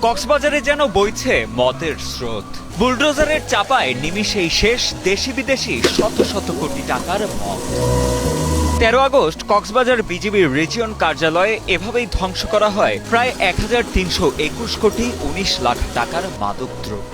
কক্সবাজারে যেন বইছে মদের স্রোত। বুলডোজারের চাপায় নিমিষেই শেষ দেশি বিদেশি শত শত কোটি টাকার মদ। 13 আগস্ট কক্সবাজার বিজিবির রিজিয়ন কার্যালয়ে এভাবেই ধ্বংস করা হয় প্রায় 1321 কোটি 19 লাখ টাকার মাদকদ্রব্য।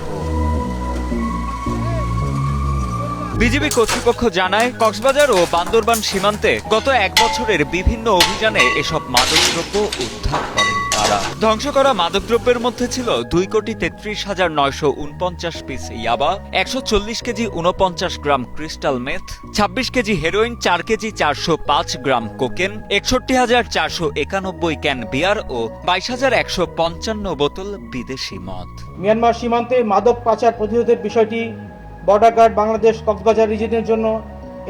বিজিবি কর্তৃপক্ষ জানায়, কক্সবাজার ও বান্দরবান সীমান্তে গত 1 বছরের বিভিন্ন অভিযানে এসব মাদকদ্রব্য উদ্ধার করেন তারা। ধ্বংস করা মাদকদ্রব্যের মধ্যে ছিল 2,33,949 পিস ইয়াবা, 140 KG 49 gram crystal meth, 26 KG heroin, 4 KG 405 gram cocaine, 61,491 can beer ও 22,155 বোতল বিদেশি মদ। মিয়ানমার সীমান্তে মাদক পাচার প্রতিরোধের বিষয়টি বর্ডার গার্ড বাংলাদেশ কক্সবাজার রিজিয়নের জন্য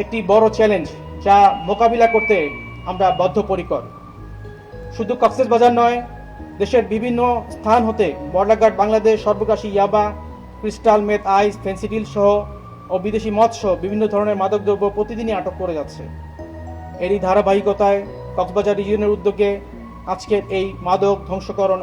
একটি বড় চ্যালেঞ্জ, যা মোকাবিলা করতে আমরা বদ্ধপরিকর। শুধু কক্সবাজার নয়, দেশের বিভিন্ন স্থান হতে বর্ডার গার্ড বাংলাদেশ সর্বগ্রাসী ইয়াবা, ক্রিস্টাল মেথ, আইস, ফেন্সিডিল সহ ও বিদেশি মদ সহ বিভিন্ন ধরনের মাদকদ্রব্য প্রতিদিনই আটক করে যাচ্ছে। এরই ধারাবাহিকতায় কক্সবাজার রিজিয়নের উদ্যোগে আজকের এই মাদক ধ্বংসকরণ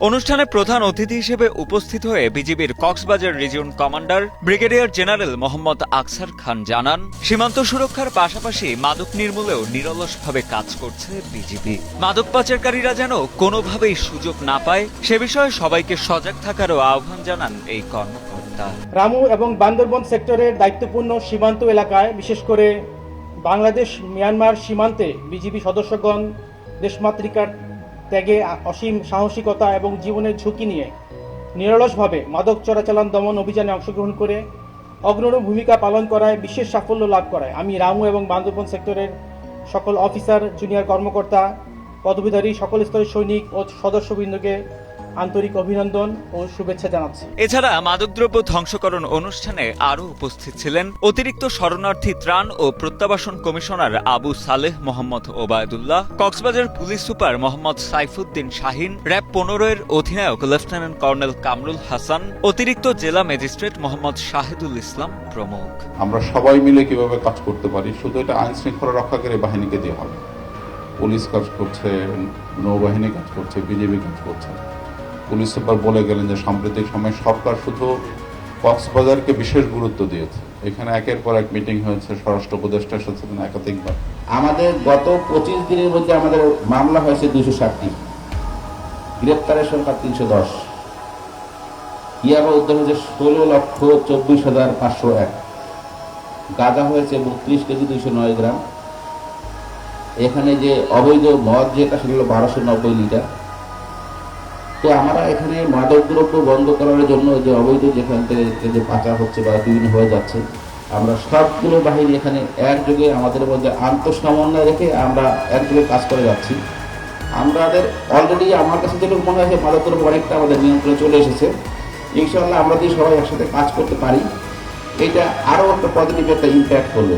অনুষ্ঠানে প্রধান অতিথি হিসেবে উপস্থিত হয়ে বিজিবির Cox's Bazar region commander brigadier general Mohammad আকসার খান জানান, সীমান্ত সুরক্ষার পাশাপাশি মাদক নির্মূলেও নিরলসভাবে কাজ করছে বিজিবি। মাদক পাচারকারীরা যেন কোনোভাবেই সুযোগ না পায় সে বিষয়ে সবাইকে সজাগ থাকারও আহ্বান জানান এই কর্মকর্তা। রামু এবং বান্দরবান সেক্টরের দায়িত্বপূর্ণ সীমান্ত এলাকায়, বিশেষ করে বাংলাদেশ মিয়ানমার সীমান্তে বিজিবি সদস্যগণ দেশমাতৃকার ত্যাগে, অসীম সাহসিকতা এবং জীবনের ঝুঁকি নিয়ে নিরলসভাবে মাদক চোরাচালান দমন অভিযানে অংশগ্রহণ করে অগ্রণী ভূমিকা পালন করায় বিশেষ সাফল্য লাভ করায় আমি রামু এবং বান্দরবান সেক্টরের সকল অফিসার, জুনিয়র কর্মকর্তা, পদবীধারী সকল স্তরের সৈনিক ও সদস্যবৃন্দকে আন্তরিক অভিনন্দন ও শুভেচ্ছা জানাচ্ছি। এছাড়া মাদকদ্রব্য ধ্বংসকরণ অনুষ্ঠানে আরও উপস্থিত ছিলেন অতিরিক্ত শরণার্থী ত্রাণ ও প্রত্যাবাসন commissioner Abu Saleh Mohammad Obaidullah, Cox's Bazar police super Mohammad Saifuddin Shahin, RAB 15-এর অধিনায়ক লেফটেন্যান্ট কর্নেল কামরুল হাসান, অতিরিক্ত জেলা ম্যাজিস্ট্রেট মোহাম্মদ শাহিদুল ইসলাম প্রমুখ। আমরা সবাই মিলে কিভাবে কাজ করতে পারি, শুধু এটা আইন শৃঙ্খলা রক্ষাকারী বাহিনীকে দিয়ে হবে। পুলিশ কাজ করছে, নৌবাহিনী কাজ করছে, বিজিবি কাজ করছে। পুলিশ সুপার বলে গেলেন যে সাম্প্রতিক সময়ে সরকার শুধু কক্সবাজারকে বিশেষ গুরুত্ব দিয়েছে। এখানে একের পর এক মিটিং হয়েছে, স্বরাষ্ট্র উপদেষ্টা এসেছেন একাধিকবার। আমাদের গত 25 দিনের মধ্যে আমাদের মামলা হয়েছে 260টি, গ্রেপ্তারের সংখ্যা 310, ইয়াবা উদ্ধার হয়েছে 16,24,501, গাঁজা হয়েছে 32 কেজি 209 গ্রাম। এখানে যে অবৈধ মদ যেটা সেটা হলো 1290 লিটার। তো আমরা এখানে মাদকদ্রব্য বন্ধ করার জন্য যে অবৈধ যেখান থেকে যে পাচার হচ্ছে বা বিভিন্ন হয়ে যাচ্ছে, আমরা সবগুলো বাহিনী এখানে একযোগে আমাদের মধ্যে আন্তঃসমন্বয় রেখে আমরা একযোগে কাজ করে যাচ্ছি। আমাদের অলরেডি আমার কাছে যেটুকু মনে হয় মাদকদ্রব্য অনেকটা আমাদের নিয়ন্ত্রণে চলে এসেছে। ইনশাআল্লাহ আমরা যদি সবাই একসাথে কাজ করতে পারি, এটা আরও একটা পজিটিভ একটা ইম্প্যাক্ট করবে।